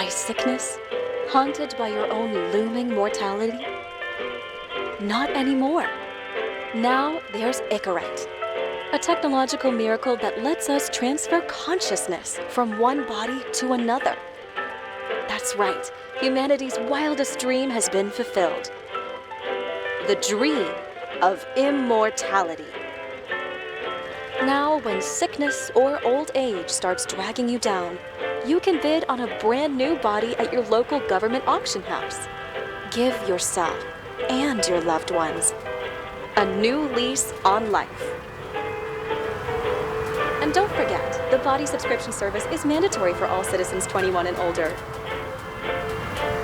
by sickness? Haunted by your own looming mortality? Not anymore. Now there's Icarite, a technological miracle that lets us transfer consciousness from one body to another. That's right, humanity's wildest dream has been fulfilled. The dream of immortality. Now, when sickness or old age starts dragging you down, you can bid on a brand new body at your local government auction house. Give yourself and your loved ones a new lease on life. And don't forget, the body subscription service is mandatory for all citizens 21 and older.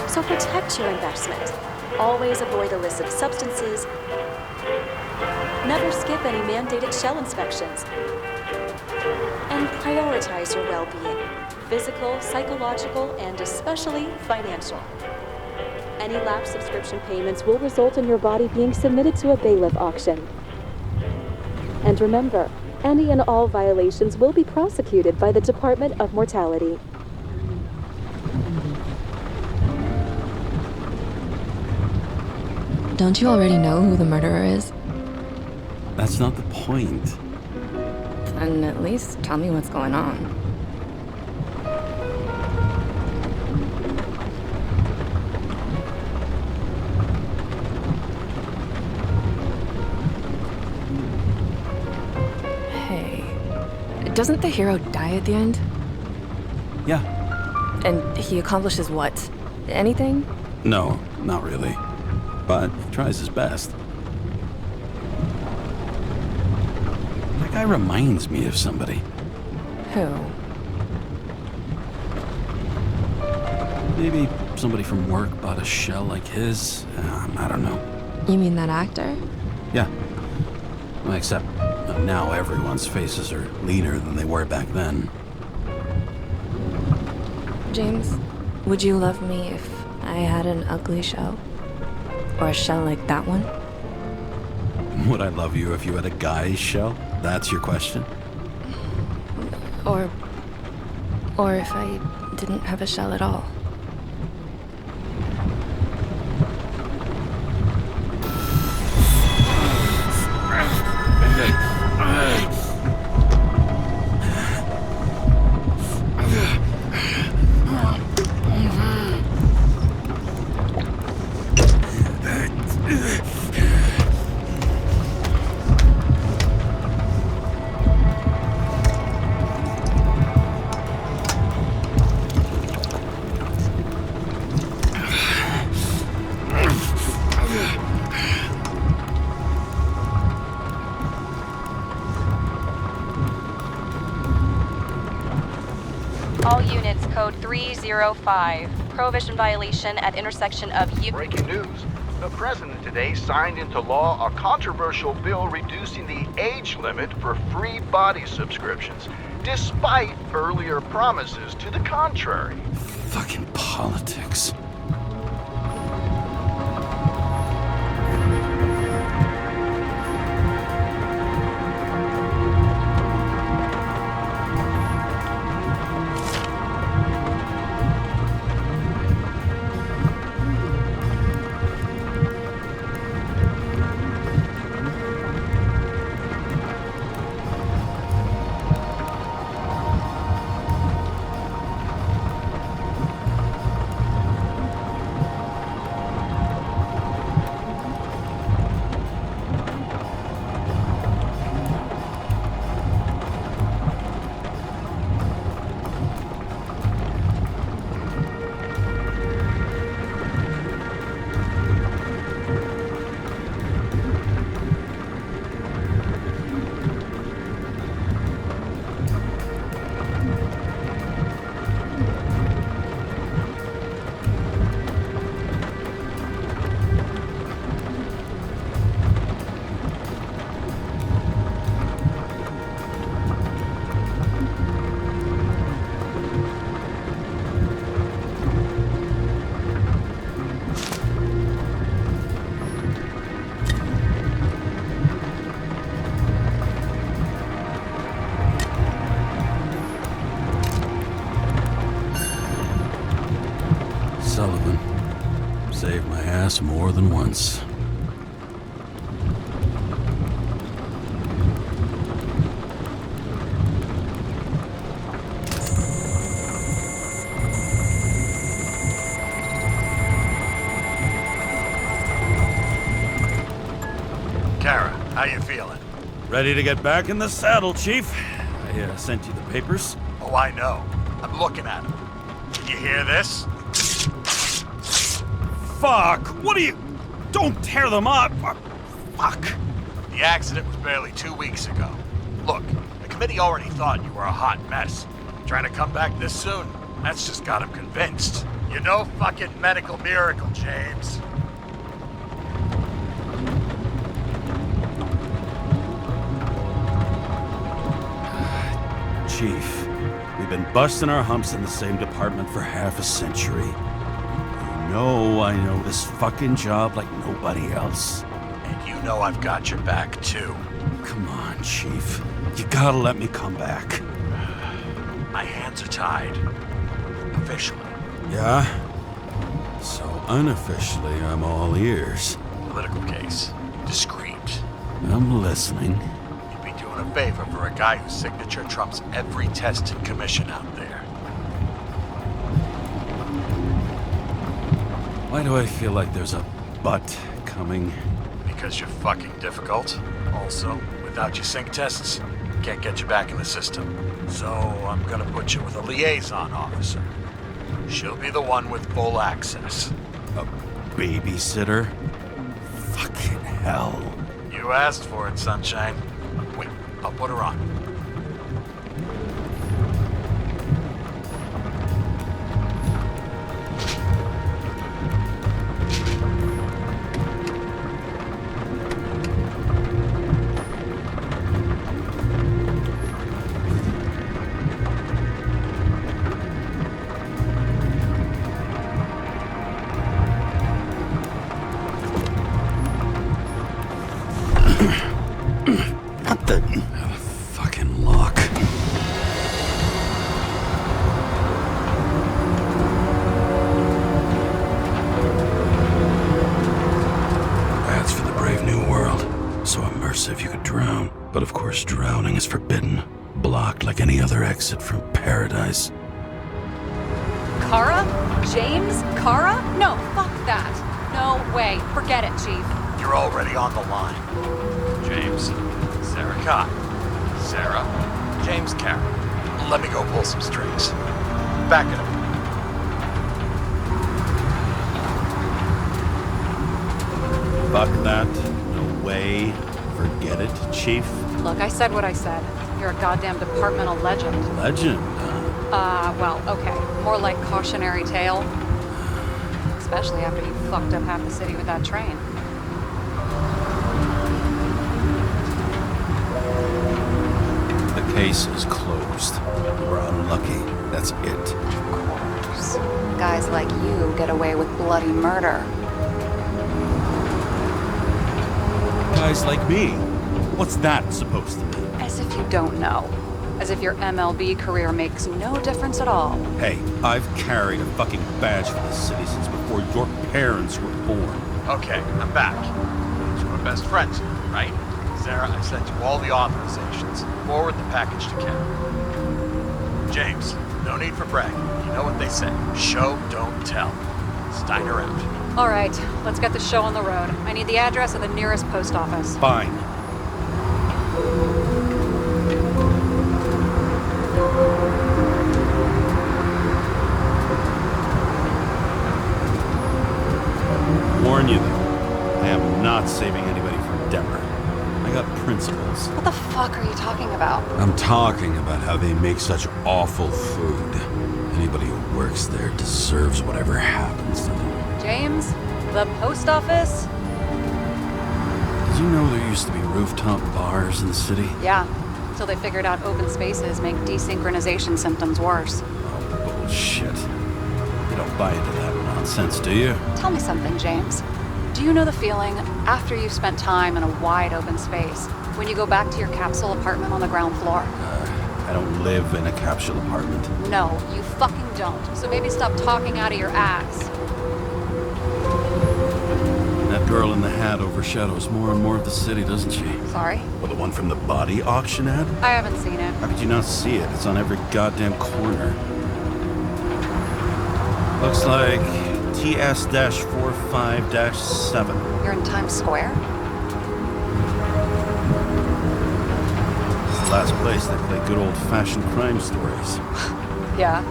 So protect your investment. Always avoid illicit substances. Never skip any mandated shell inspections. And prioritize your well-being, physical, psychological, and especially financial. Any lapsed subscription payments will result in your body being submitted to a bailiff auction. And remember, any and all violations will be prosecuted by the Department of Mortality. Don't you already know who the murderer is? That's not the point. Then at least tell me what's going on. Hey, doesn't the hero die at the end? Yeah. And he accomplishes what? Anything? No, not really. But he tries his best. That guy reminds me of somebody. Who? Maybe somebody from work bought a shell like his. I don't know. You mean that actor? Yeah. Well, except now everyone's faces are leaner than they were back then. James, would you love me if I had an ugly shell? Or a shell like that one? Would I love you if you had a guy's shell? That's your question? Or if I didn't have a shell at all? All units, code 305. Prohibition violation at intersection of Breaking news. The president today signed into law a controversial bill reducing the age limit for free body subscriptions, despite earlier promises to the contrary. Fucking politics. pass more than once. Kara, how you feeling? Ready to get back in the saddle, Chief. I sent you the papers. Oh, I know. I'm looking at them. Can you hear this? Fuck! What are you... Don't tear them up! Fuck! The accident was barely 2 weeks ago. Look, the committee already thought you were a hot mess. Trying to come back this soon, that's just got them convinced. You're no fucking medical miracle, James. Chief, we've been busting our humps in the same department for half a century. You know I know this fucking job like nobody else. And you know I've got your back, too. Come on, Chief. You gotta let me come back. My hands are tied. Officially. Yeah? So unofficially, I'm all ears. Political case. Discreet. I'm listening. You'd be doing a favor for a guy whose signature trumps every test and commission out there. Why do I feel like there's a but coming? Because you're fucking difficult. Also, without your sync tests, can't get you back in the system. So I'm gonna put you with a liaison officer. She'll be the one with full access. A babysitter? Fucking hell. You asked for it, Sunshine. Wait, I'll put her on. What the... fucking lock. That's for the brave new world. So immersive you could drown. But of course drowning is forbidden. Blocked like any other exit from paradise. Kara? James? Kara? No, fuck that. No way. Forget it, Chief. You're already on the line. James, Sarah Cott. Sarah, James Karen. Let me go pull some strings. Back it up. Fuck that. No way. Forget it, Chief. Look, I said what I said. You're a goddamn departmental legend. Legend. Well, okay. More like cautionary tale. Especially after you fucked up half the city with that train. The case is closed. We're unlucky. That's it. Of course. Guys like you get away with bloody murder. Guys like me. What's that supposed to mean? As if you don't know. As if your MLB career makes no difference at all. Hey, I've carried a fucking badge for this city since before your parents were born. Okay, I'm back. So we're best friends, right? Sarah, I sent you all the authorizations. Forward the package to Ken. James, no need for bragging. You know what they say. Show, don't tell. Steiner out. All right, let's get the show on the road. I need the address of the nearest post office. Fine. Warn you though, I am not saving anybody from Denver. I got principles. What the fuck are you talking about? I'm talking about how they make such awful food. Anybody who works there deserves whatever happens to them. James? The post office? Did you know there used to be rooftop bars in the city? Yeah, until they figured out open spaces make desynchronization symptoms worse. Oh, bullshit. You don't buy into that nonsense, do you? Tell me something, James. Do you know the feeling after you've spent time in a wide open space, when you go back to your capsule apartment on the ground floor? I don't live in a capsule apartment. No, you fucking don't. So maybe stop talking out of your ass. girl in the hat overshadows more and more of the city, doesn't she? Sorry? Well, the one from the body auction ad? I haven't seen it. How could you not see it? It's on every goddamn corner. Looks like TS-45-7. You're in Times Square? It's the last place they play good old-fashioned crime stories. Yeah.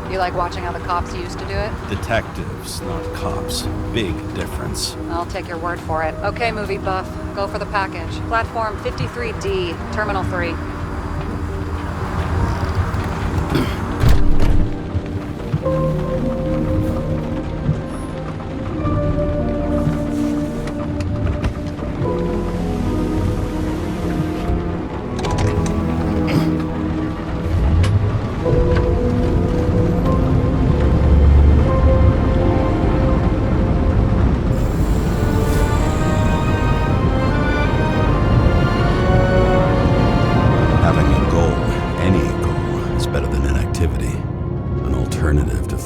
You like watching how the cops used to do it? Detectives, not cops. Big difference. I'll take your word for it. Okay, movie buff. Go for the package. Platform 53D, Terminal 3.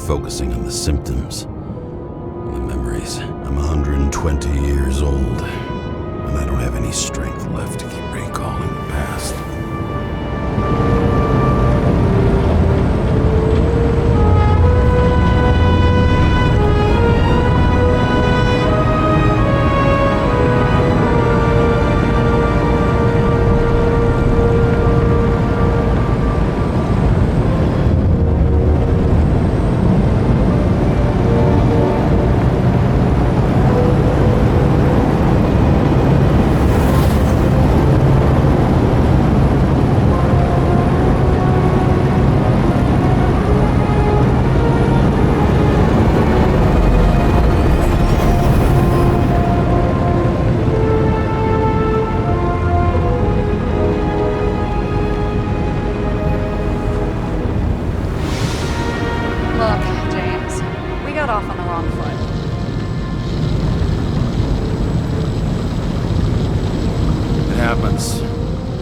Focusing on the symptoms and the memories. I'm 120 years old, and I don't have any strength left to keep recalling the past. Off on the wrong foot. It happens.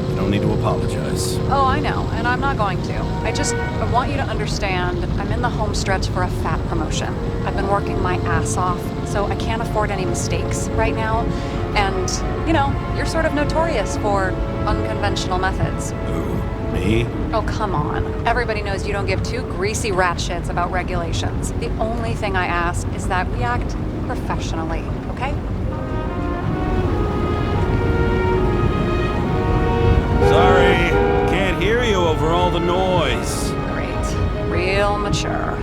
You don't need to apologize. Oh, I know, and I'm not going to. I want you to understand, I'm in the home stretch for a fat promotion. I've been working my ass off, so I can't afford any mistakes right now. And, you know, you're sort of notorious for unconventional methods. Who? Me? Oh, come on. Everybody knows you don't give two greasy rat shits about regulations. The only thing I ask is that we act professionally, okay? Sorry, can't hear you over all the noise. Great. Real mature.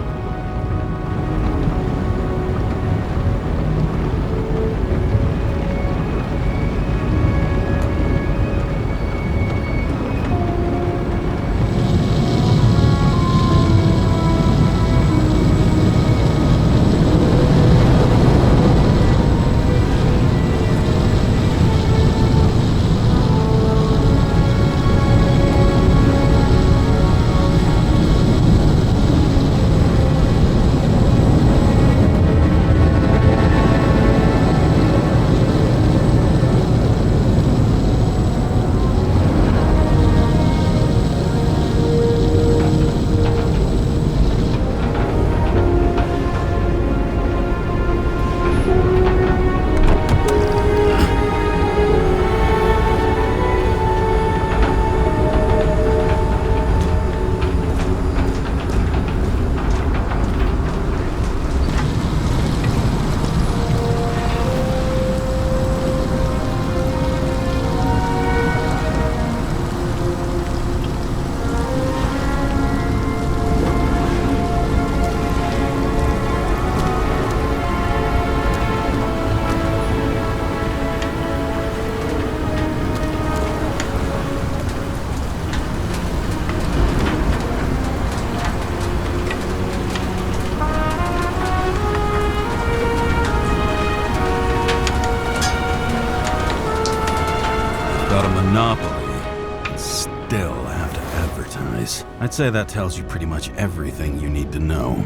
Still have to advertise. I'd say that tells you pretty much everything you need to know.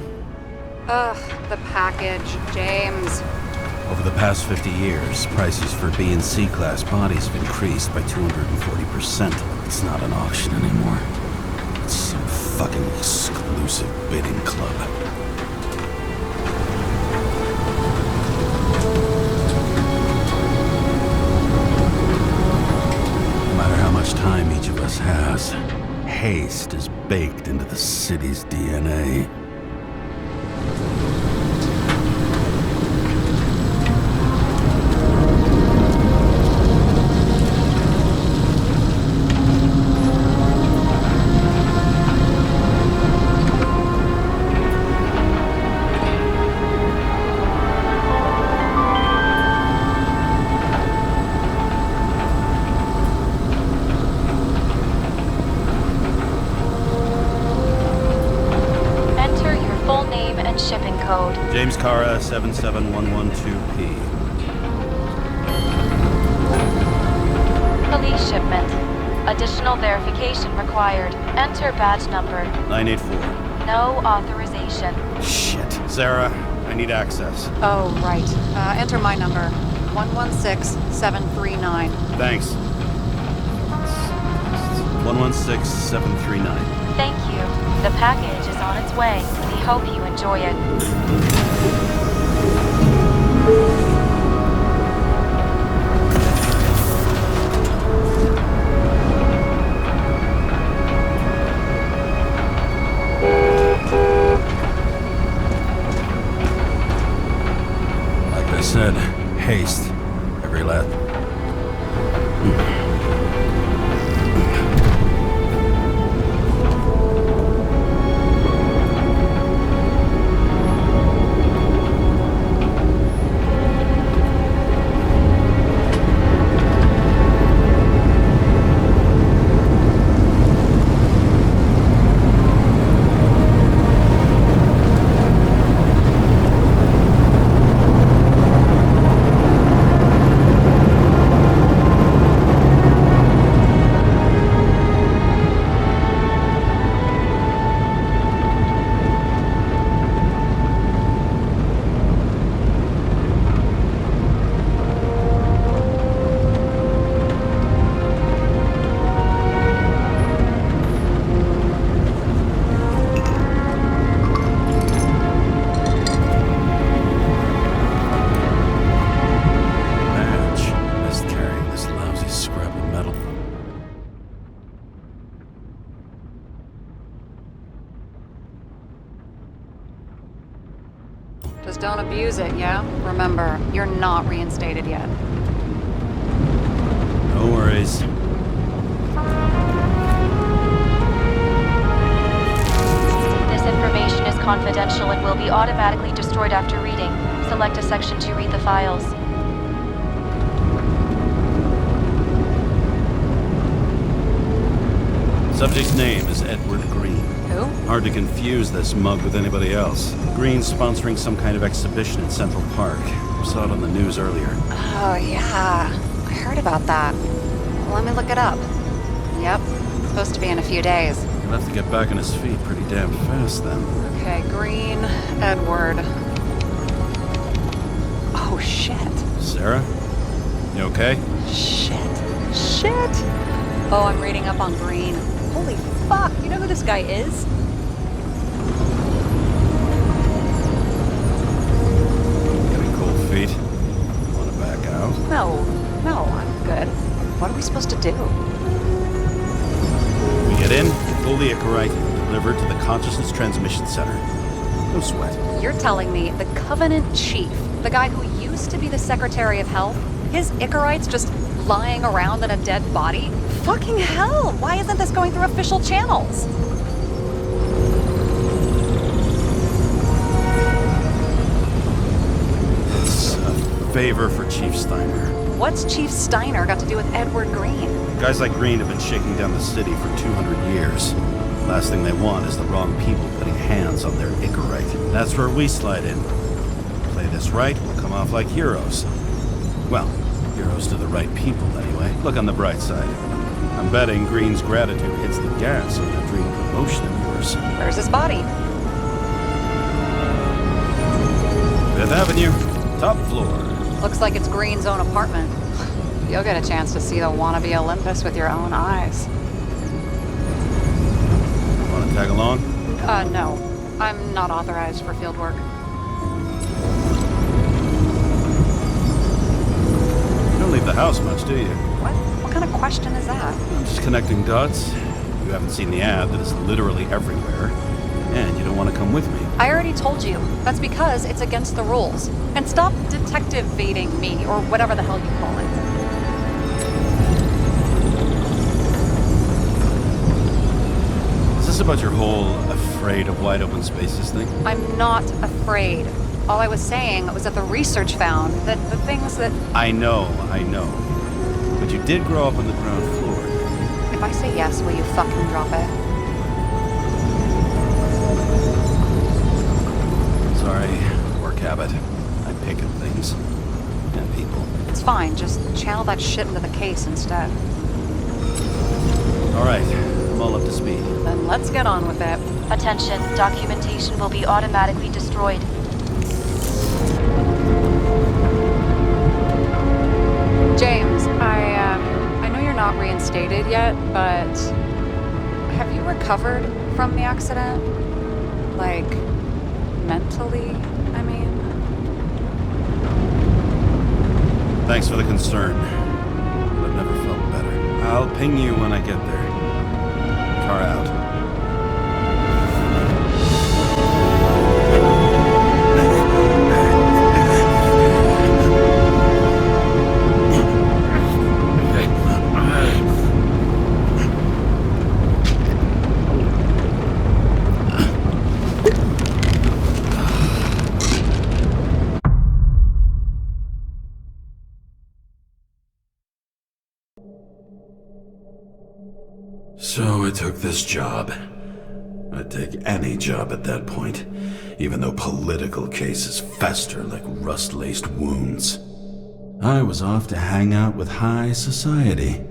Ugh, the package, James. Over the past 50 years, prices for B and C class bodies have increased by 240%. It's not an auction anymore. It's some fucking exclusive bidding club. always has. Haste is baked into the city's DNA. Shipping code. James Cara 77112P. Police shipment. Additional verification required. Enter badge number. 984. No authorization. Shit. Sarah, I need access. Oh, right. Enter my number. 116739. Thanks. 116739. Thank you. The package is on its way. We hope you enjoy it. Like I said, haste. Every last. Just don't abuse it, yeah? Remember, you're not reinstated yet. No worries. This information is confidential and will be automatically destroyed after reading. Select a section to read the files. Subject's name is Edward Green. Who? Hard to confuse this mug with anybody else. Green's sponsoring some kind of exhibition in Central Park. Saw it on the news earlier. Oh, yeah. I heard about that. Let me look it up. Yep. Supposed to be in a few days. He'll have to get back on his feet pretty damn fast then. Okay, Green, Edward. Oh, shit. Sarah? You okay? Shit. Oh, I'm reading up on Green. Holy fuck, you know who this guy is? Getting cold feet? Wanna back out? No, I'm good. What are we supposed to do? We get in, pull the Icarite, deliver it to the Consciousness Transmission Center. No sweat. You're telling me the Covenant Chief, the guy who used to be the Secretary of Health, his Icarite's just lying around in a dead body? Fucking hell! Why isn't this going through official channels? It's a favor for Chief Steiner. What's Chief Steiner got to do with Edward Green? Guys like Green have been shaking down the city for 200 years. Last thing they want is the wrong people putting hands on their Icarite. That's where we slide in. Play this right, we'll come off like heroes. Well, heroes to the right people, anyway. Look on the bright side. I'm betting Green's gratitude hits the gas on that dream promotion of yours. Where's his body? 5th Avenue, top floor. Looks like it's Green's own apartment. You'll get a chance to see the wannabe Olympus with your own eyes. Want to tag along? No. I'm not authorized for field work. You don't leave the house much, do you? What? What kind of question is that? I'm just connecting dots. You haven't seen the ad that is literally everywhere, and you don't want to come with me. I already told you. That's because it's against the rules. And stop detective-vating me, or whatever the hell you call it. Is this about your whole afraid of wide open spaces thing? I'm not afraid. All I was saying was that the research found that the things that... I know. But you did grow up on the ground floor. If I say yes, will you fucking drop it? Sorry, work habit. I pick at things. And people. It's fine, just channel that shit into the case instead. Alright, I'm all up to speed. Then let's get on with it. Attention, documentation will be automatically destroyed. James, I know you're not reinstated yet, but have you recovered from the accident? Like, mentally, I mean? Thanks for the concern. But I've never felt better. I'll ping you when I get there. Car out. So I took this job. I'd take any job at that point, even though political cases fester like rust-laced wounds. I was off to hang out with high society,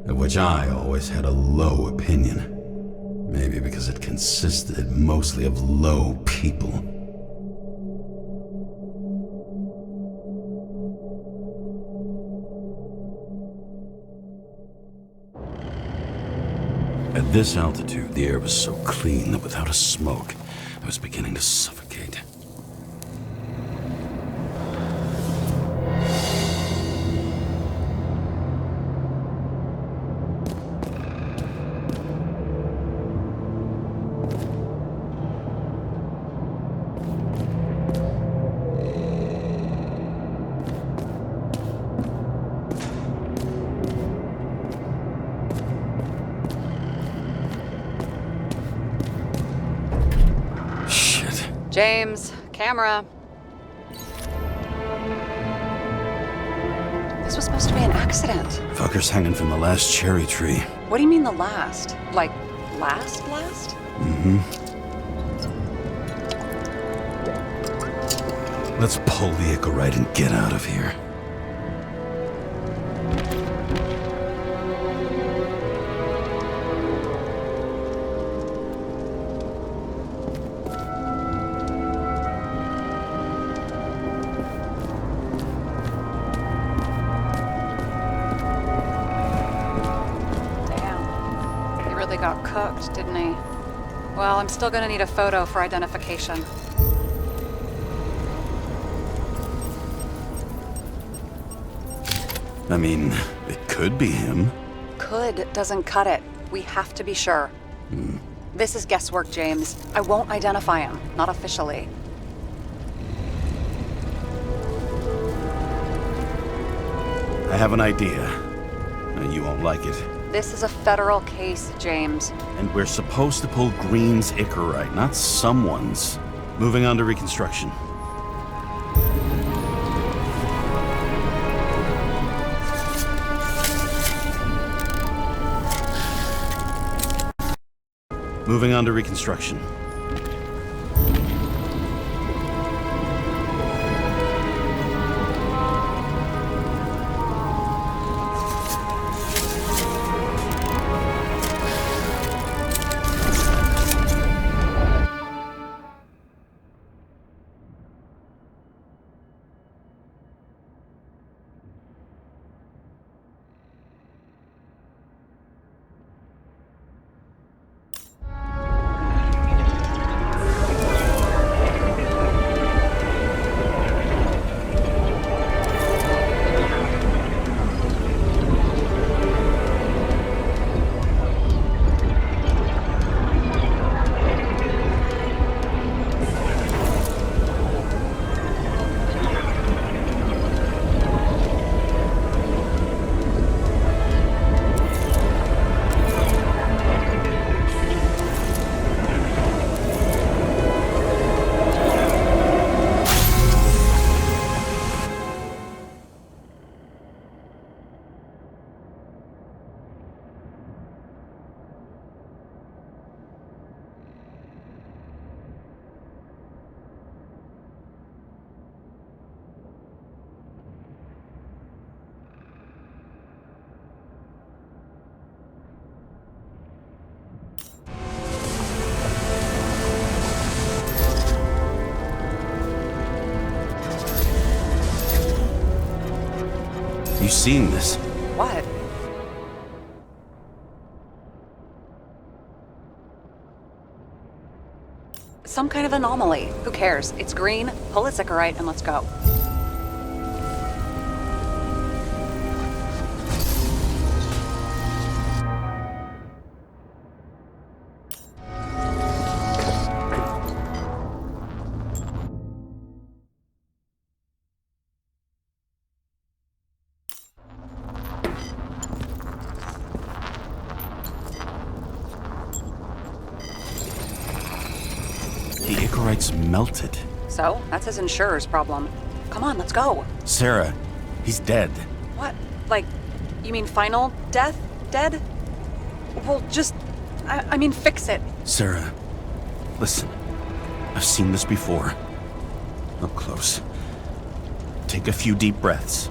of which I always had a low opinion. Maybe because it consisted mostly of low people. At this altitude, the air was so clean that without a smoke, I was beginning to suffocate. James, camera. This was supposed to be an accident. Fuckers hanging from the last cherry tree. What do you mean the last? Like, last? Mm-hmm. Let's pull the Ica right and get out of here. Got cooked, didn't he? Well, I'm still gonna need a photo for identification. I mean, it could be him. Could doesn't cut it. We have to be sure. This is guesswork, James. I won't identify him. Not officially. I have an idea. You won't like it. This is a federal case, James. And we're supposed to pull Green's Icarite, not someone's. Moving on to reconstruction. Moving on to reconstruction. seeing this? What? Some kind of anomaly. Who cares? It's green, pull a Sycarite, and let's go. The Icarites melted. So, that's his insurer's problem. Come on, let's go. Sarah, he's dead. What? Like, you mean final death? Dead? Well, just... I mean, fix it. Sarah, listen. I've seen this before. Up close. Take a few deep breaths.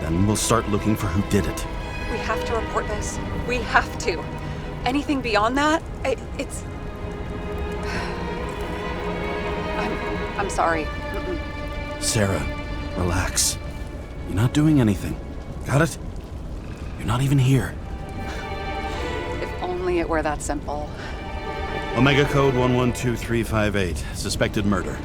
Then we'll start looking for who did it. We have to report this. We have to. Anything beyond that, it's... I'm sorry. Mm-mm. Sarah, relax. You're not doing anything. Got it? You're not even here. If only it were that simple. Omega code 112358. Suspected murder.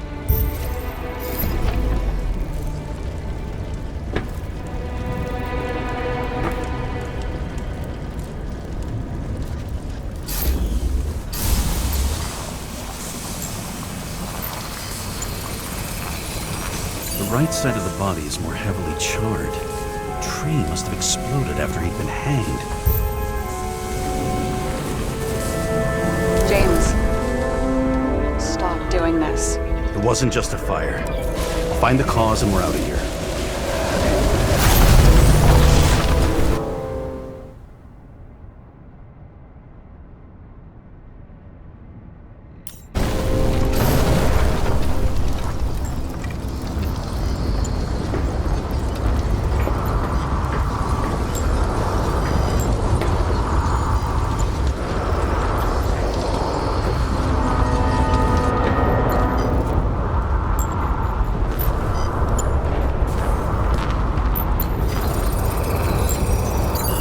The right side of the body is more heavily charred. The tree must have exploded after he'd been hanged. James, stop doing this. It wasn't just a fire. I'll find the cause and we're out of here.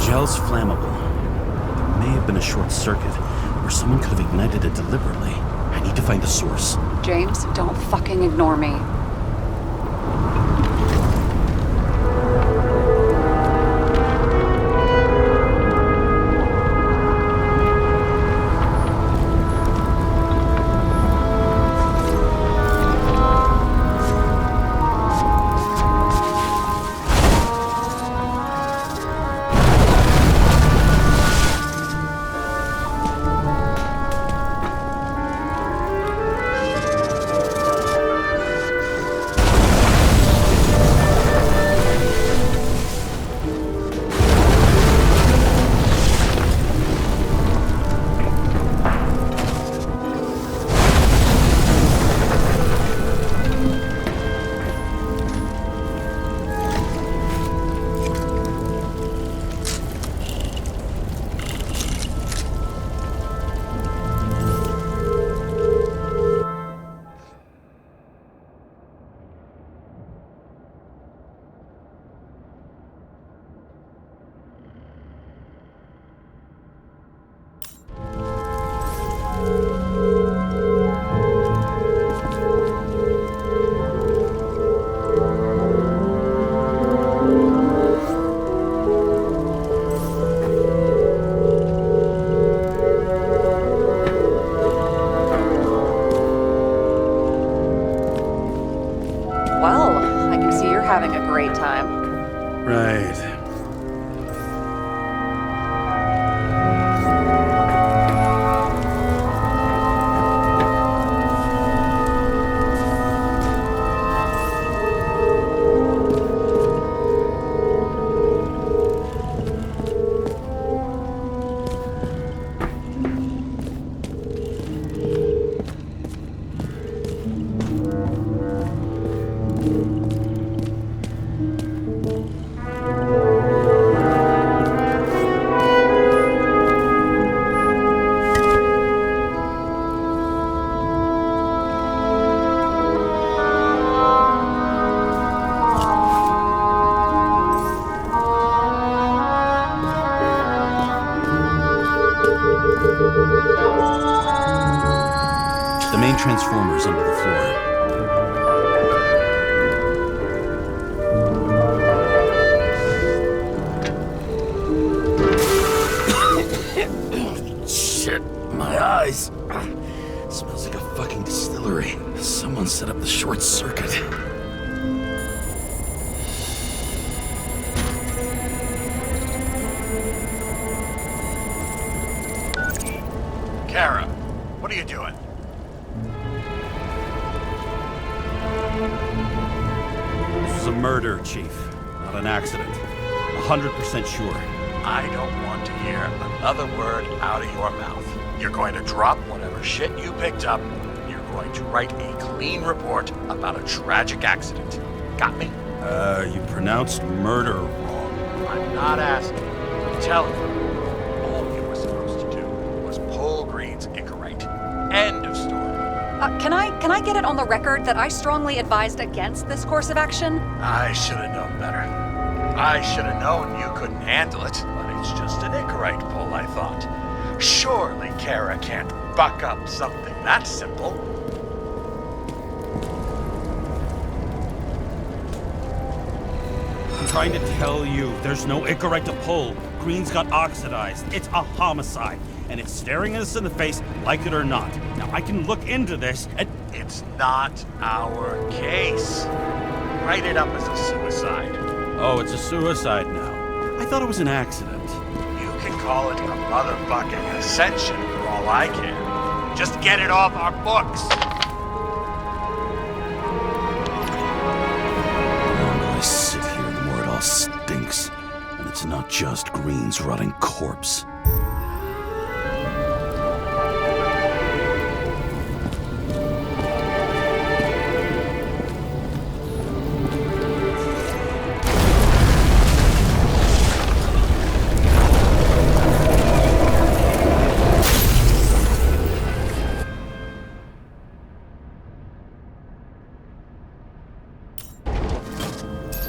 Gel's flammable. There may have been a short circuit, or someone could have ignited it deliberately. I need to find the source. James, don't fucking ignore me. The main transformer's under the floor. Shit, my eyes. Smells like a fucking distillery. Someone set up the short circuit. Kara, what are you doing? This was a murder, Chief. Not an accident. 100% sure. I don't want to hear another word out of your mouth. You're going to drop whatever shit you picked up. You're going to write a clean report about a tragic accident. Got me? You pronounced murder wrong. I'm not asking. I'm telling you. All you were supposed to do was pull Green's Icarite. End of story. Can I get it on the record that I strongly advised against this course of action? I should have known better. I should have known you couldn't handle it, but it's just an Icarite pull, I thought. Surely Kara can't buck up something that simple. I'm trying to tell you, there's no Icarite to pull. Green's got oxidized. It's a homicide, and it's staring us in the face, like it or not. Now, I can look into this, and... It's not our case. Write it up as a suicide. Oh, it's a suicide now. I thought it was an accident. You can call it a motherfucking ascension for all I care. Just get it off our books. The longer I sit here, the more it all stinks. And it's not just Green's rotting corpse.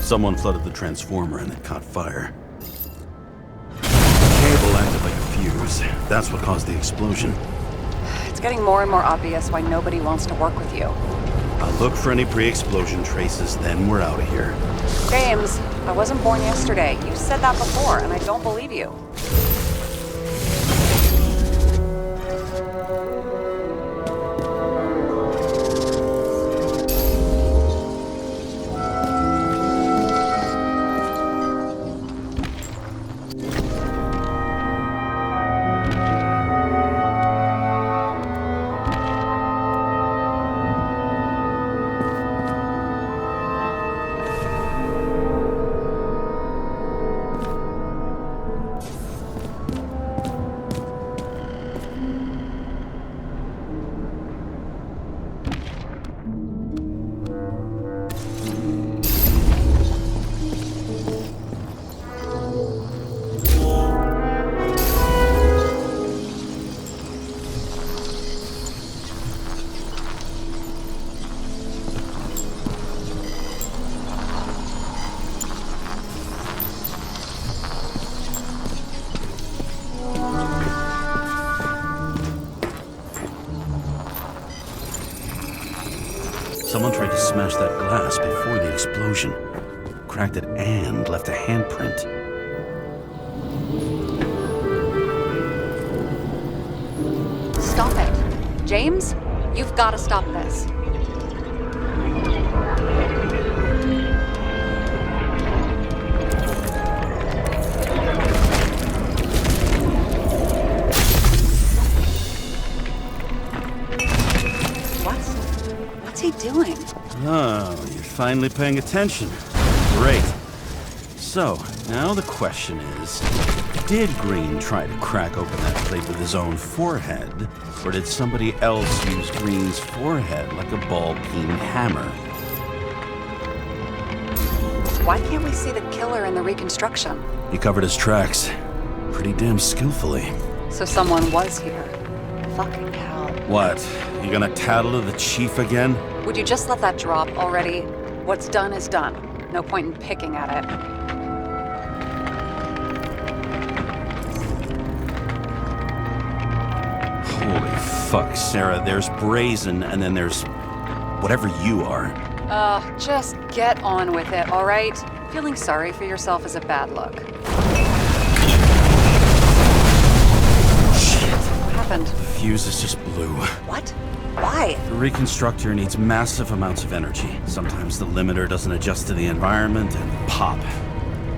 Someone flooded the transformer and it caught fire. The cable acted like a fuse. That's what caused the explosion. It's getting more and more obvious why nobody wants to work with you. I'll look for any pre-explosion traces, then we're out of here. James, I wasn't born yesterday. You said that before, and I don't believe you. Someone tried to smash that glass before the explosion. Cracked it and left a handprint. Stop it. James, you've got to stop this. What's he doing? Oh, you're finally paying attention. Great. So, now the question is, did Green try to crack open that plate with his own forehead, or did somebody else use Green's forehead like a ball-peen hammer? Why can't we see the killer in the reconstruction? He covered his tracks pretty damn skillfully. So someone was here. Fucking hell. What? You gonna tattle to the chief again? Would you just let that drop already? What's done is done. No point in picking at it. Holy Fuck, Sarah, there's Brazen, and then there's whatever you are. Just get on with it, all right? Feeling sorry for yourself is a bad look. Shit. What happened? The fuse is just blue. What? Why? The reconstructor needs massive amounts of energy. Sometimes the limiter doesn't adjust to the environment, and pop.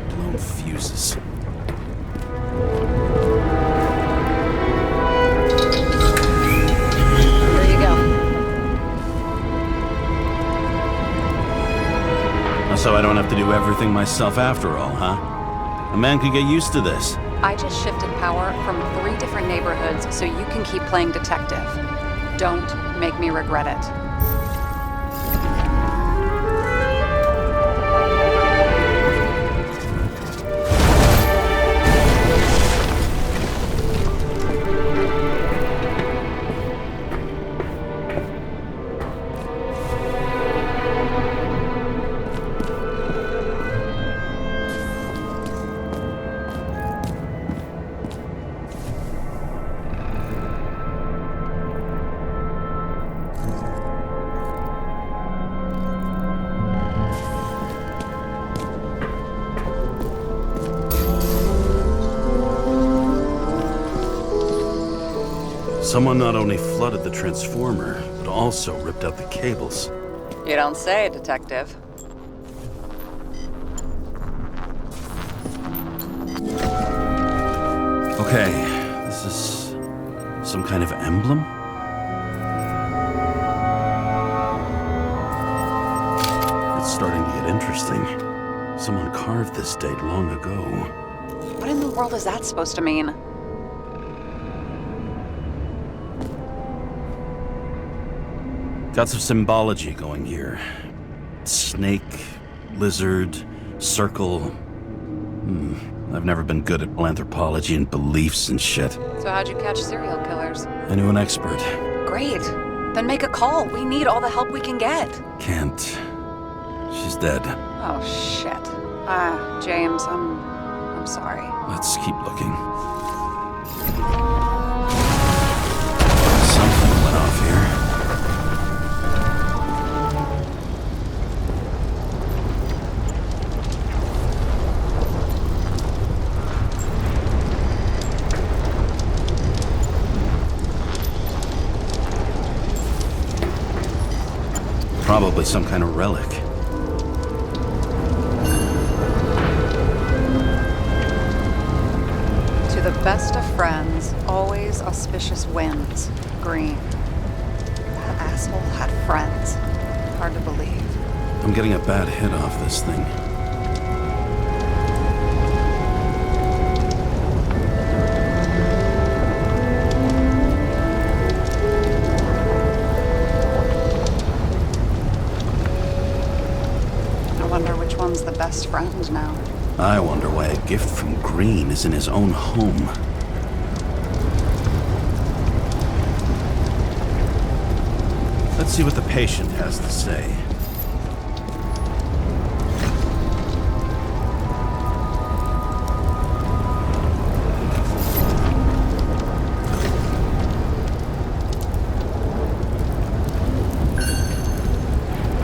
Blown fuses. Here you go. So I don't have to do everything myself after all, huh? A man could get used to this. I just shifted power from 3 different neighborhoods so you can keep playing detective. Don't make me regret it. Someone not only flooded the transformer, but also ripped out the cables. You don't say, detective. Okay, this is some kind of emblem? It's starting to get interesting. Someone carved this date long ago. What in the world is that supposed to mean? Got some symbology going here. Snake, lizard, circle. I've never been good at anthropology and beliefs and shit. So how'd you catch serial killers? I knew an expert. Great. Then make a call. We need all the help we can get. Can't. She's dead. Oh, shit. James, I'm sorry. Let's keep looking. Something went off here. Probably some kind of relic. To the best of friends, always auspicious winds. Green. That asshole had friends. Hard to believe. I'm getting a bad hit off this thing. The best friend now. I wonder why a gift from Green is in his own home. Let's see what the patient has to say.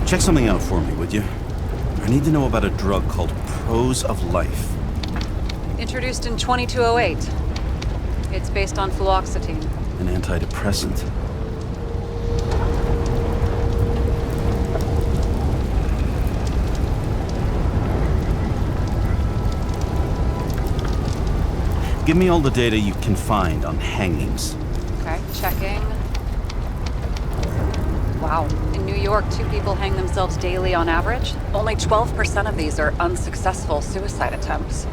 Check something out for me, would you? I need to know about a drug called Prose of Life. Introduced in 2208. It's based on fluoxetine. An antidepressant. Give me all the data you can find on hangings. Okay, checking. Wow. In New York, 2 people hang themselves daily on average. Only 12% of these are unsuccessful suicide attempts.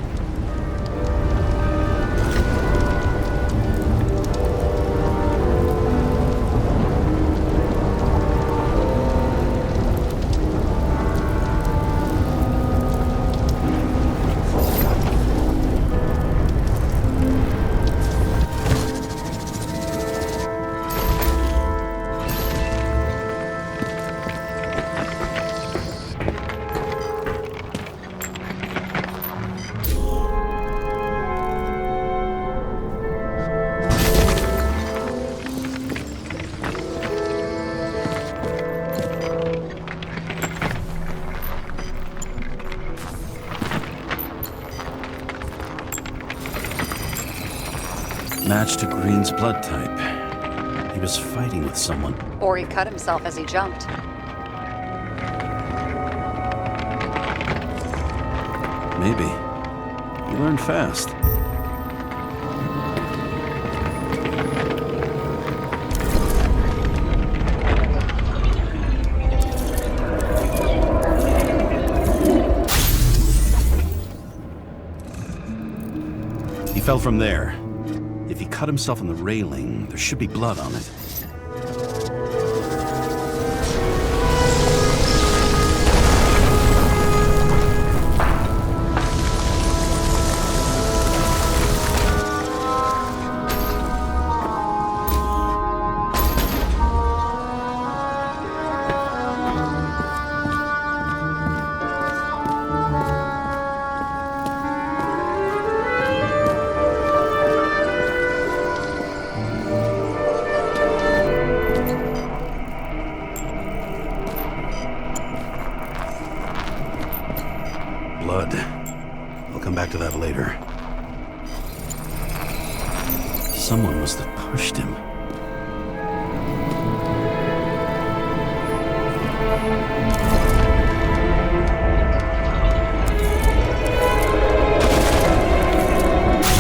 match to Green's blood type. He was fighting with someone. Or he cut himself as he jumped. Maybe. You learn fast. He fell from there. If he cut himself on the railing, there should be blood on it. Blood. I'll come back to that later. Someone must have pushed him. No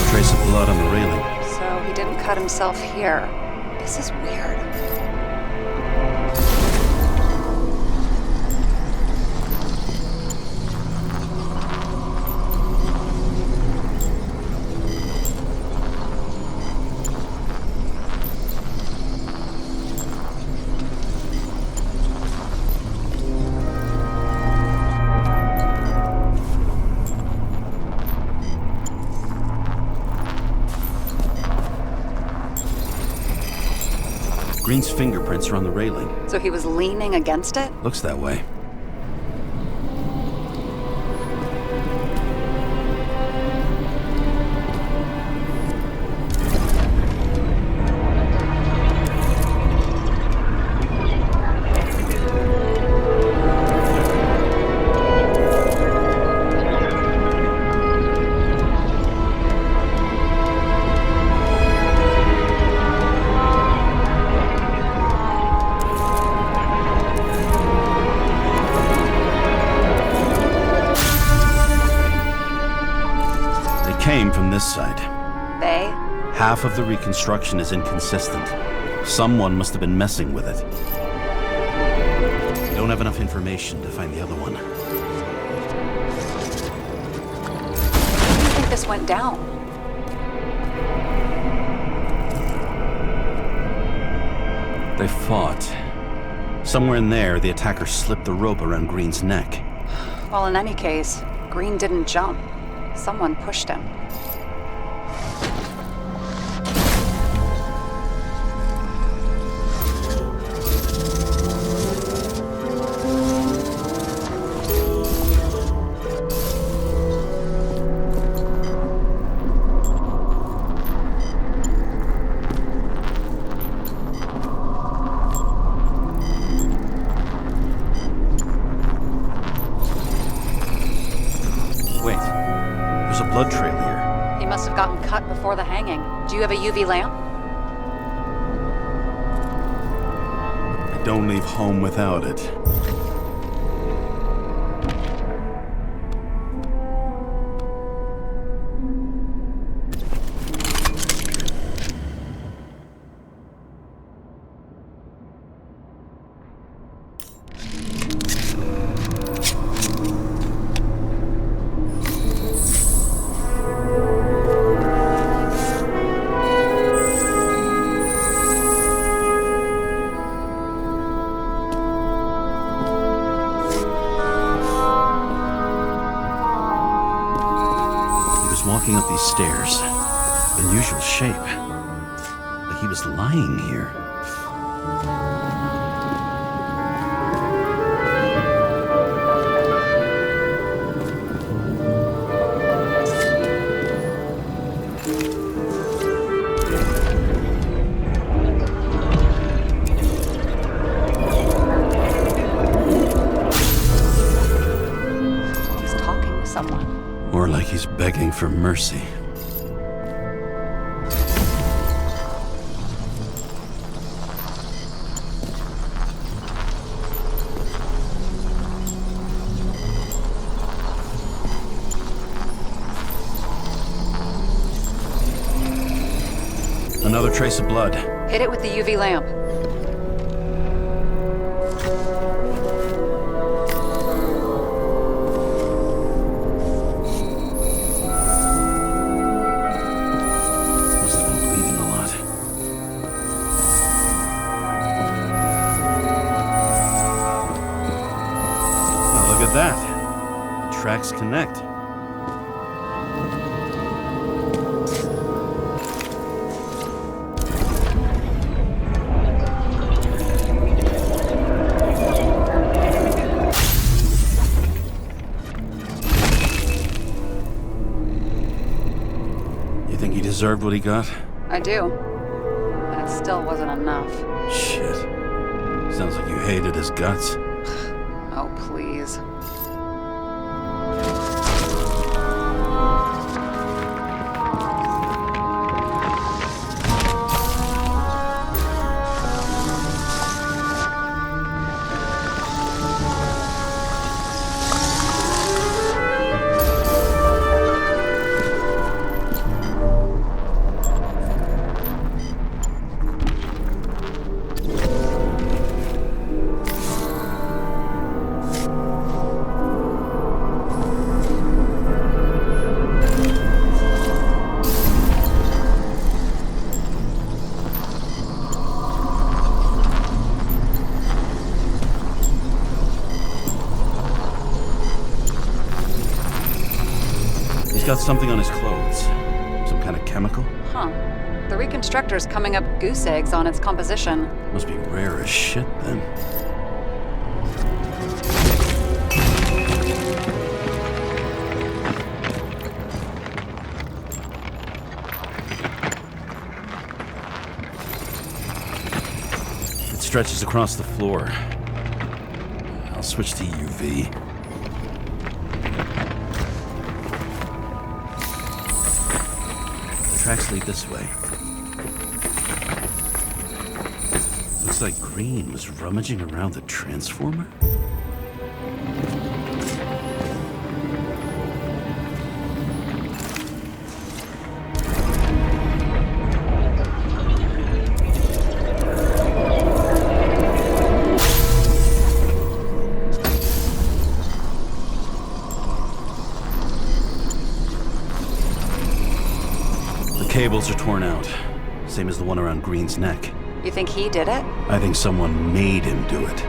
trace of blood on the railing. So he didn't cut himself here. This is weird. Green's fingerprints are on the railing. So he was leaning against it? Looks that way. Came from this side. They? Half of the reconstruction is inconsistent. Someone must have been messing with it. We don't have enough information to find the other one. How do you think this went down? They fought. Somewhere in there, the attacker slipped the rope around Green's neck. Well, in any case, Green didn't jump. Someone pushed him. Wait. There's a blood trail here. He must have gotten cut before the hanging. Do you have a UV lamp? I don't leave home without it. Walking up these stairs. Unusual shape. Like he was lying here. He's talking to someone. Or like he's begging for mercy. Another trace of blood. Hit it with the UV lamp. Must have been bleeding a lot. Oh, look at that. The tracks connect. Deserved what he got? I do. And it still wasn't enough. Shit. Sounds like you hated his guts. Oh, please. Got something on his clothes. Some kind of chemical? Huh. The reconstructor's coming up goose eggs on its composition. Must be rare as shit, then. It stretches across the floor. I'll switch to UV. Tracks lead this way. Looks like Green was rummaging around the transformer. Cables are torn out, same as the one around Green's neck. You think he did it? I think someone made him do it.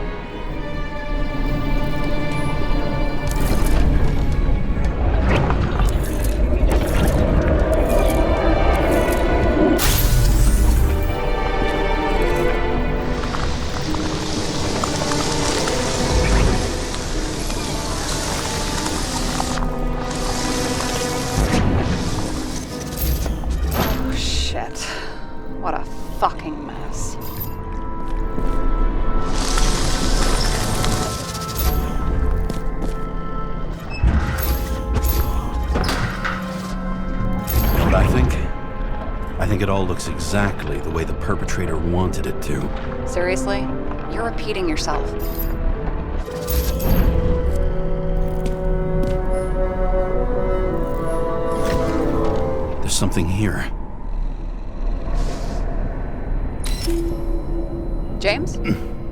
What a fucking mess. You know what I think? I think it all looks exactly the way the perpetrator wanted it to. Seriously? You're repeating yourself. There's something here. James?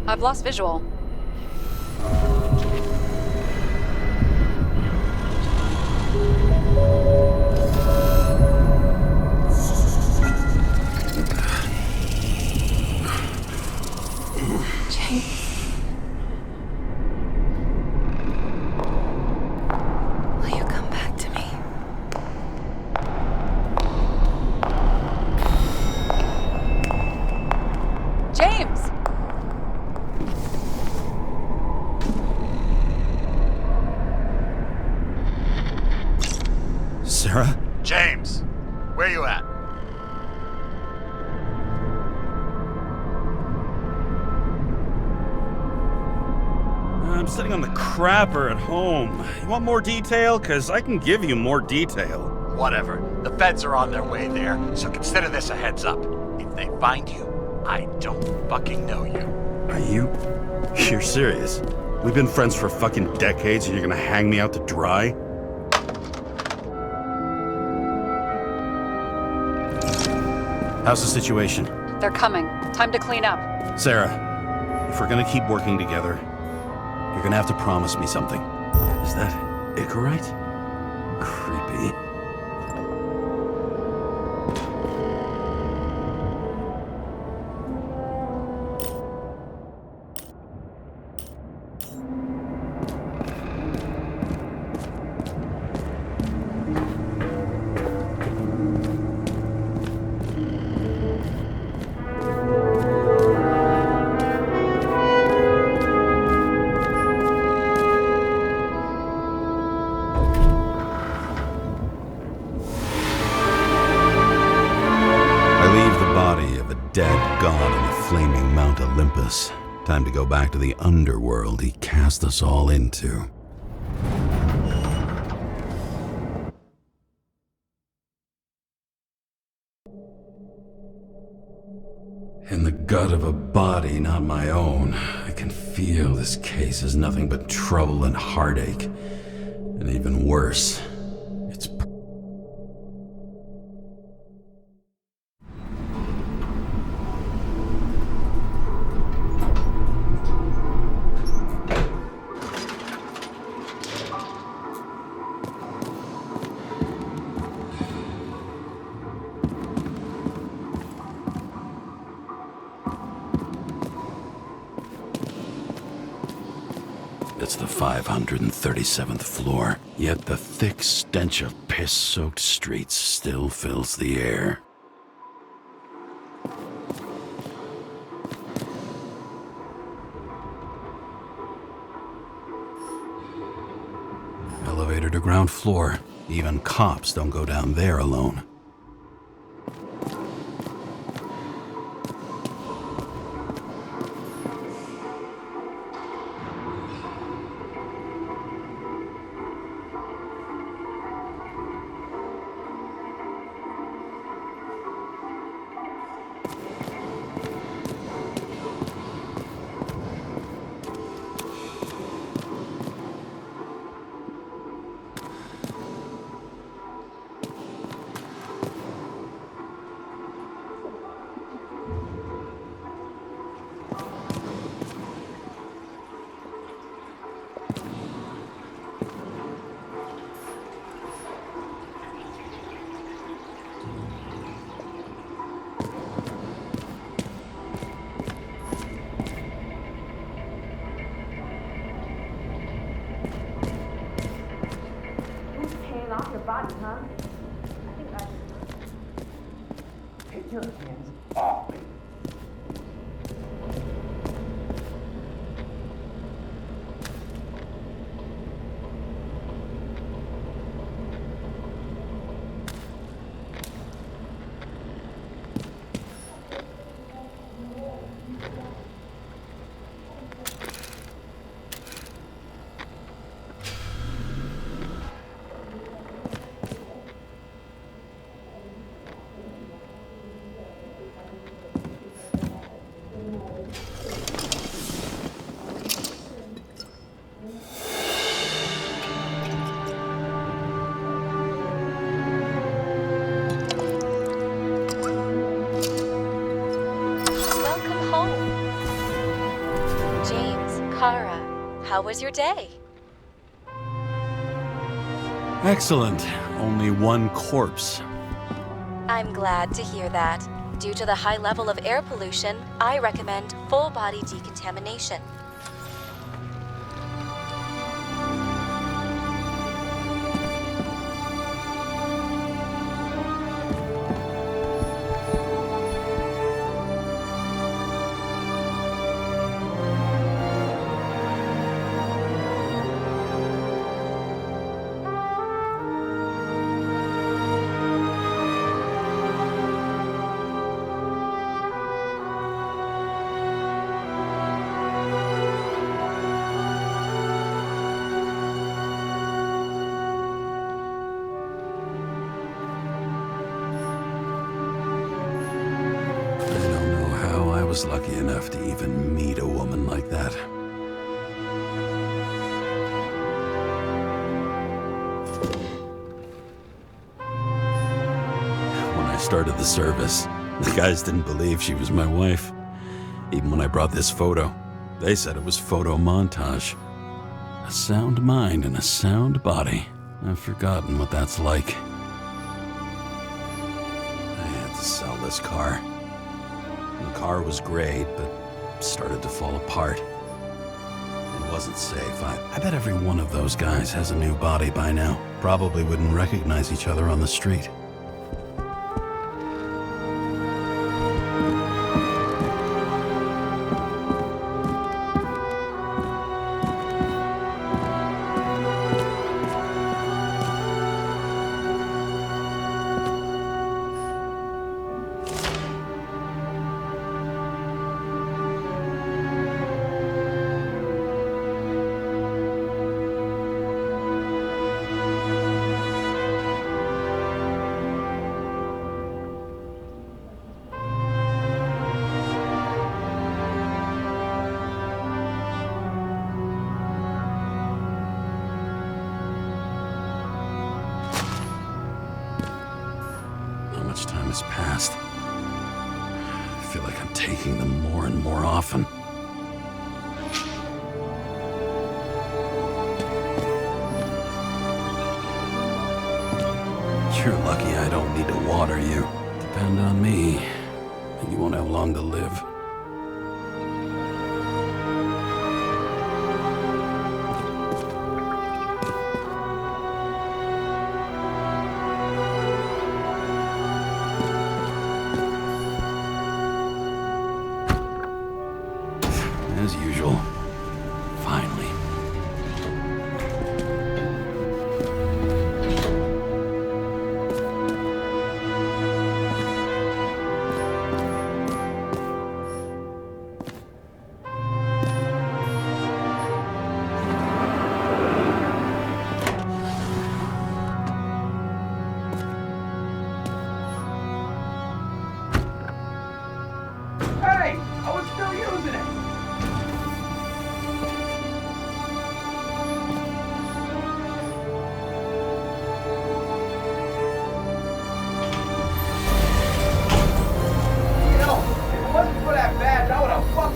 I've lost visual. James. Will you come back to me? James! Sarah? James, where you at? I'm sitting on the crapper at home. You want more detail? Because I can give you more detail. Whatever. The feds are on their way there, so consider this a heads up. If they find you, I don't fucking know you. Are you? You're serious? We've been friends for fucking decades and you're gonna hang me out to dry? How's the situation? They're coming. Time to clean up. Sarah, if we're gonna keep working together, you're gonna have to promise me something. Is that Icarite? Creepy. Dead god on the flaming Mount Olympus. Time to go back to the underworld he cast us all into. In the gut of a body not my own, I can feel this case is nothing but trouble and heartache. And even worse, it's It's the 537th floor, yet the thick stench of piss-soaked streets still fills the air. Elevator to ground floor. Even cops don't go down there alone. Off your body, huh? I think I should take your hands off me. How was your day? Excellent. Only one corpse. I'm glad to hear that. Due to the high level of air pollution, I recommend full body decontamination. I was lucky enough to even meet a woman like that. When I started the service, The guys didn't believe she was my wife. Even when I brought this photo, they said it was photo montage. A sound mind and a sound body. I've forgotten what that's like. I had to sell this car. The car was great, but started to fall apart. It wasn't safe. I bet every one of those guys has a new body by now. Probably wouldn't recognize each other on the street. Time has passed. I feel like I'm taking them more and more often. You're lucky I don't need to water you. Depend on me, and you won't have long to live. As usual. Finally. Hey! I was still using it!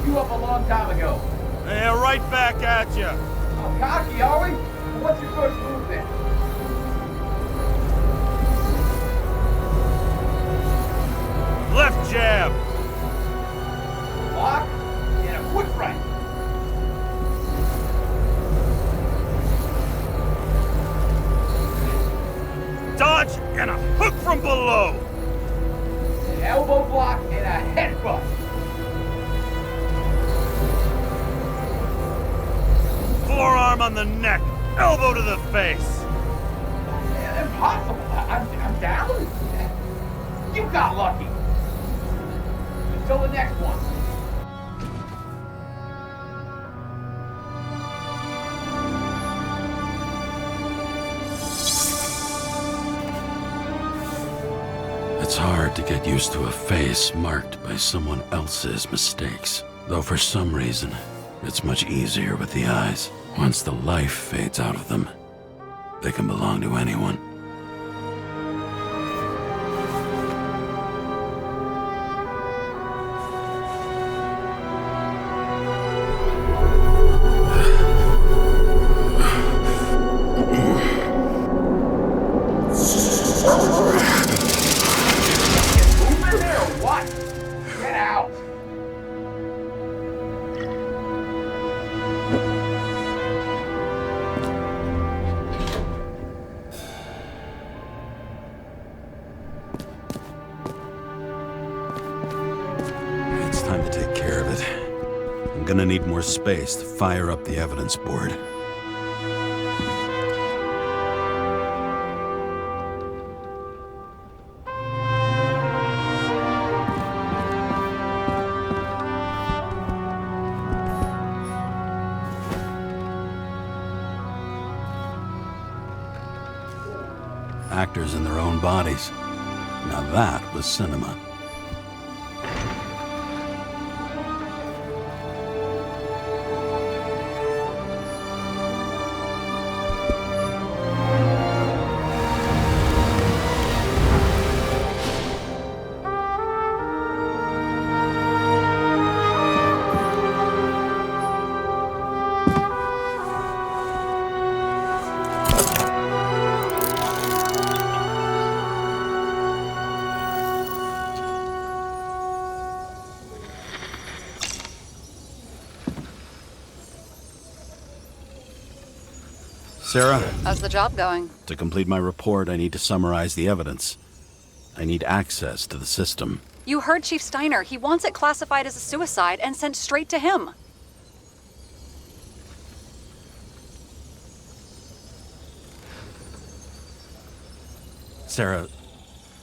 You up a long time ago. Yeah, right back at you. Oh, cocky, are we? Well, what's your first move then? Left jab. Block and a quick right. Dodge and a hook from below. An elbow block and a headbutt. Forearm on the neck, elbow to the face. Impossible. I'm down. You got lucky. Until the next one. It's hard to get used to a face marked by someone else's mistakes. Though for some reason, it's much easier with the eyes. Once the life fades out of them, they can belong to anyone. Time to take care of it. I'm gonna need more space to fire up the evidence board. Actors in their own bodies. Now that was cinema. Sarah, How's the job going? to complete my report, I need to summarize the evidence. I need access to the system. You heard Chief Steiner. He wants it classified as a suicide and sent straight to him. Sarah,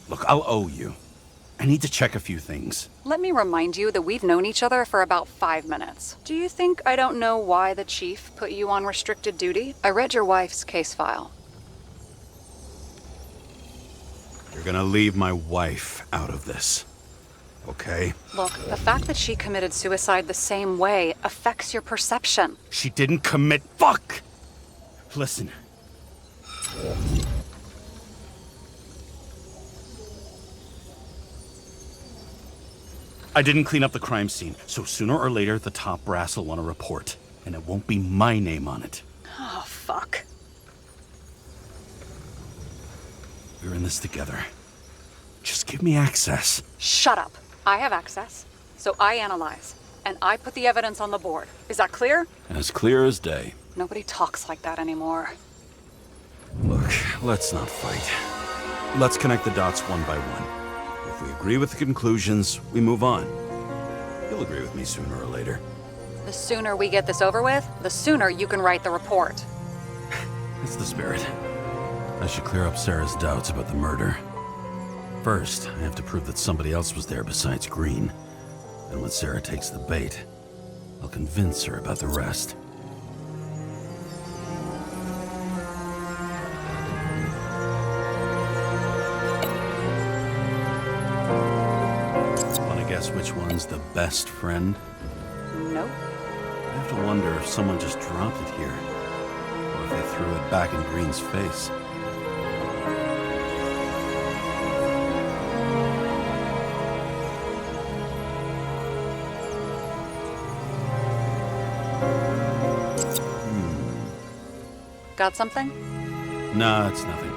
look, I'll owe you. I need to check a few things. Let me remind you that we've known each other for about 5 minutes. Do you think I don't know why the chief put you on restricted duty? I read your wife's case file. You're gonna leave my wife out of this, okay? Look, the fact that she committed suicide the same way affects your perception. She didn't commit. Fuck! Listen. I didn't clean up the crime scene, so sooner or later the top brass will want a report, and it won't be my name on it. Oh, fuck. We're in this together. Just give me access. Shut up. I have access, so I analyze, and I put the evidence on the board. Is that clear? As clear as day. Nobody talks like that anymore. Look, let's not fight. Let's connect the dots one by one. If we agree with the conclusions, we move on. You'll agree with me sooner or later. The sooner we get this over with, the sooner you can write the report. That's the spirit. I should clear up Sarah's doubts about the murder. First, I have to prove that somebody else was there besides Green. And when Sarah takes the bait, I'll convince her about the rest. Want to guess which one's the best friend? Nope. I have to wonder if someone just dropped it here, or if they threw it back in Green's face. Got something? Nah, it's nothing.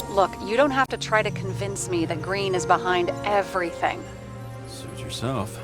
Look, you don't have to try to convince me that Green is behind everything. Suit yourself.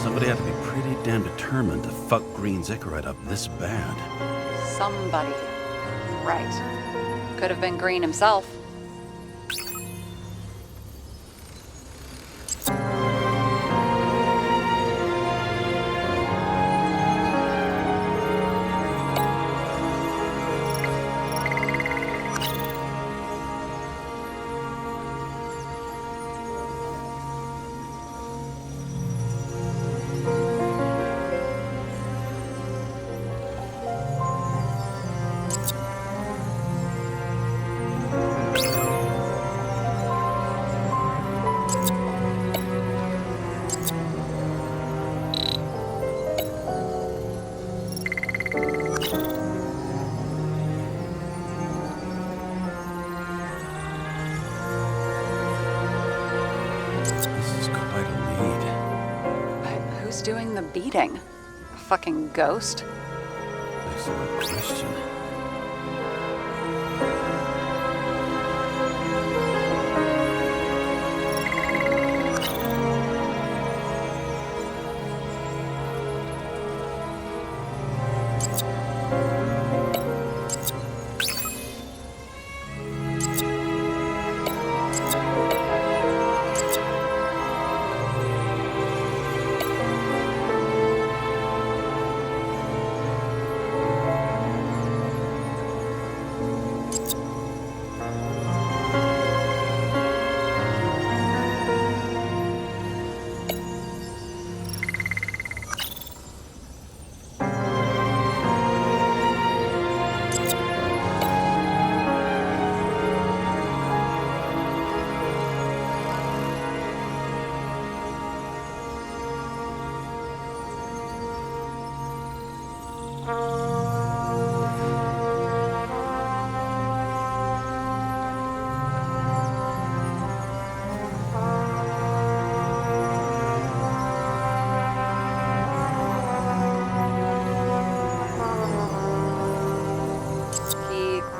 Somebody had to be pretty damn determined to fuck Green's Icarite up this bad. Somebody. Right. Could have been Green himself. Who's doing the beating? A fucking ghost? Excellent question.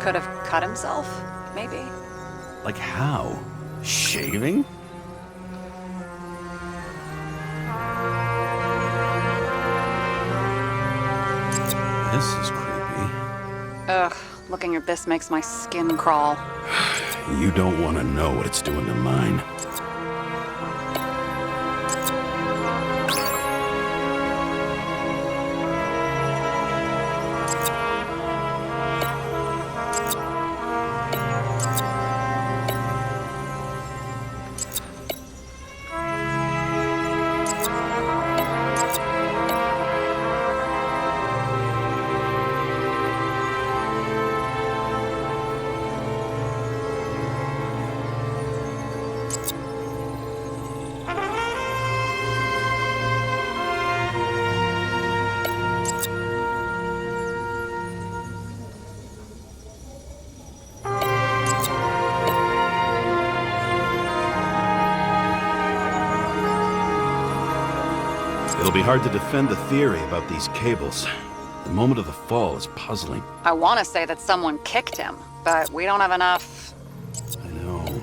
Could have cut himself, maybe? Like how? Shaving? This is creepy. Ugh, looking at this makes my skin crawl. You don't want to know what it's doing to mine. It'll be hard to defend the theory about these cables. The moment of the fall is puzzling. I want to say that someone kicked him, but we don't have enough. I know.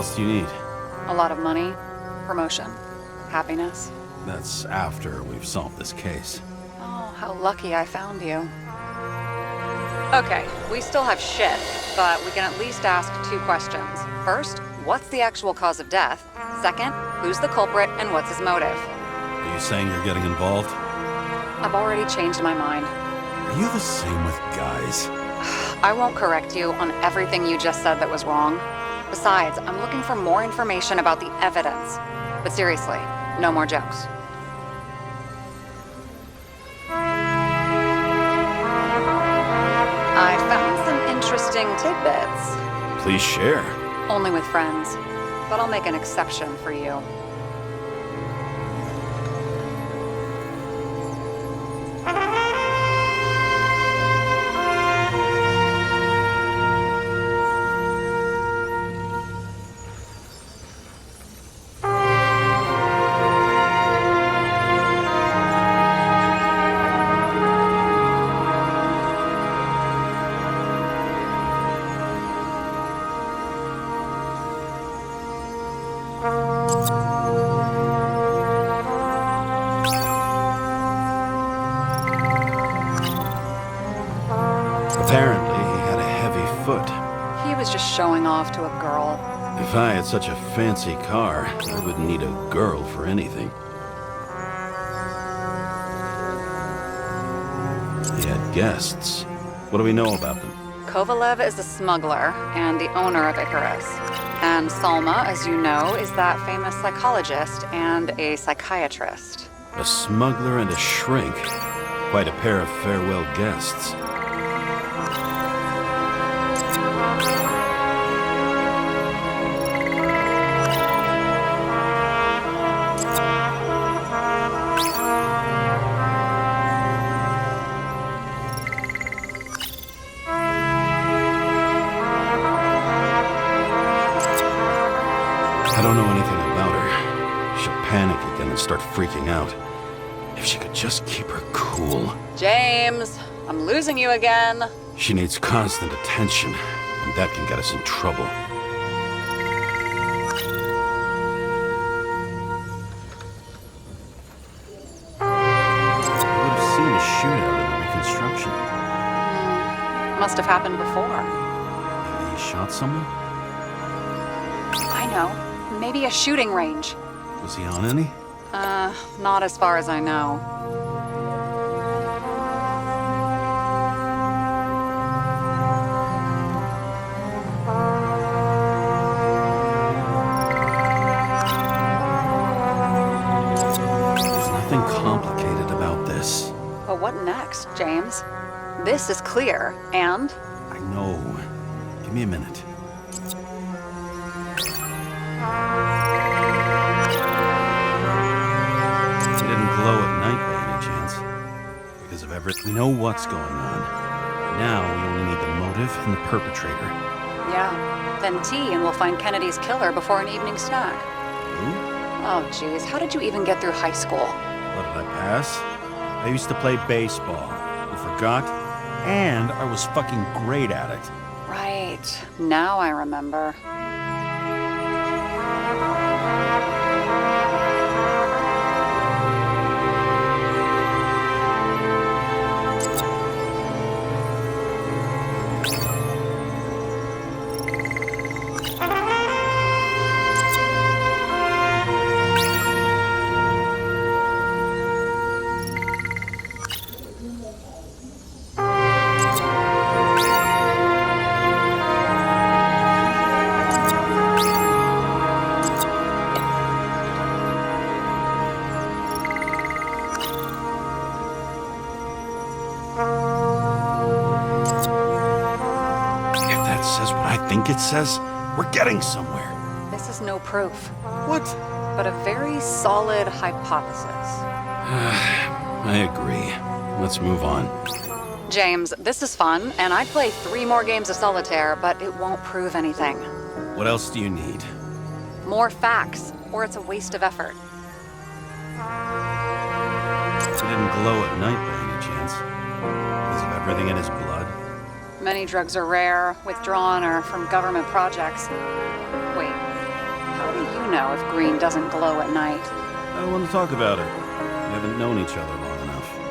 else do you need? A lot of money, promotion, happiness. That's after we've solved this case. Oh, how lucky I found you. Okay, we still have shit, but we can at least ask 2 questions. First, what's the actual cause of death? Second, who's the culprit and what's his motive? Are you saying you're getting involved? I've already changed my mind. Are you the same with guys? I won't correct you on everything you just said that was wrong. Besides, I'm looking for more information about the evidence. But seriously, no more jokes. I found some interesting tidbits. Please share. Only with friends. But I'll make an exception for you. Apparently, he had a heavy foot. He was just showing off to a girl. If I had such a fancy car, I wouldn't need a girl for anything. He had guests. What do we know about them? Kovalev is a smuggler and the owner of Icarus. And Salma, as you know, is that famous psychologist and a psychiatrist. A smuggler and a shrink. Quite a pair of farewell guests. I don't know anything about her. She'll panic again and start freaking out. If she could just keep her cool. James, I'm losing you again. She needs constant attention, and that can get us in trouble. I would have seen a shootout in the reconstruction. Must have happened before. Maybe he shot someone? I know. Maybe a shooting range. Was he on any? Not as far as I know. There's nothing complicated about this. But what next, James? This is clear, and I know. Give me a minute. He didn't glow at night by any chance. Because of everything. We know what's going on. Now we only need the motive and the perpetrator. yeah, then tea and we'll find Kennedy's killer before an evening snack. Who? Oh, geez, how did you even get through high school? What did I pass? I used to play baseball. You forgot? And I was fucking great at it. Right, now I remember. It says we're getting somewhere. This is no proof, What? but a very solid hypothesis. I agree. Let's move on. James, this is fun, and I'd play 3 more games of solitaire, but it won't prove anything. What else do you need? More facts, or it's a waste of effort. He didn't glow at night by any chance. Because of everything in his blood. Many drugs are rare, withdrawn, or from government projects. Wait, know if green doesn't glow at night? I don't want to talk about it. We haven't known each other long enough.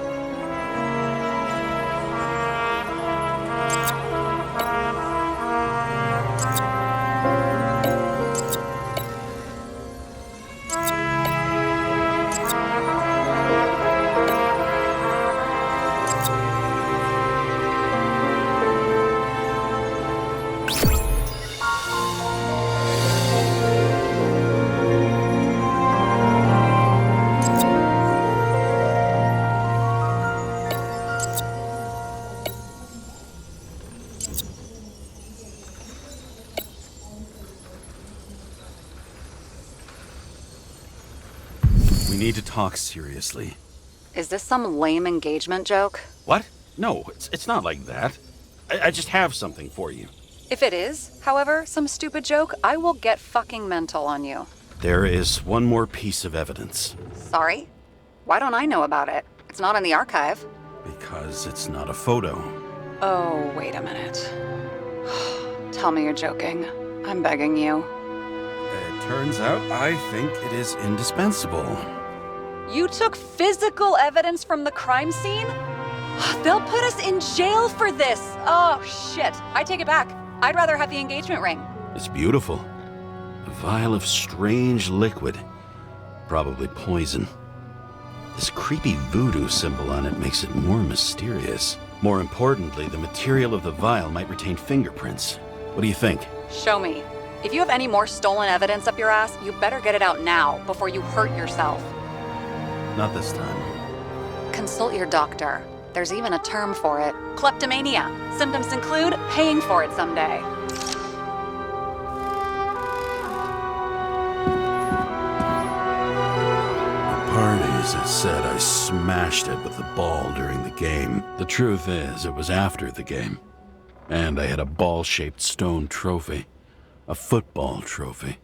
We need to talk seriously. Is this some lame engagement joke? What? No, it's not like that. I just have something for you. If it is, however, some stupid joke, I will get fucking mental on you. There is one more piece of evidence. Sorry? Why don't I know about it? It's not in the archive. Because it's not a photo. Oh, wait a minute. Tell me you're joking. I'm begging you. It turns out I think it is indispensable. You took physical evidence from the crime scene? They'll put us in jail for this! Oh, shit. I take it back. I'd rather have the engagement ring. It's beautiful. A vial of strange liquid. Probably poison. This creepy voodoo symbol on it makes it more mysterious. More importantly, the material of the vial might retain fingerprints. What do you think? Show me. If you have any more stolen evidence up your ass, you better get it out now before you hurt yourself. Not this time. Consult your doctor. There's even a term for it. Kleptomania. Symptoms include paying for it someday. The parties, it said I smashed it with the ball during the game. The truth is, it was after the game. And I had a ball-shaped stone trophy. A football trophy.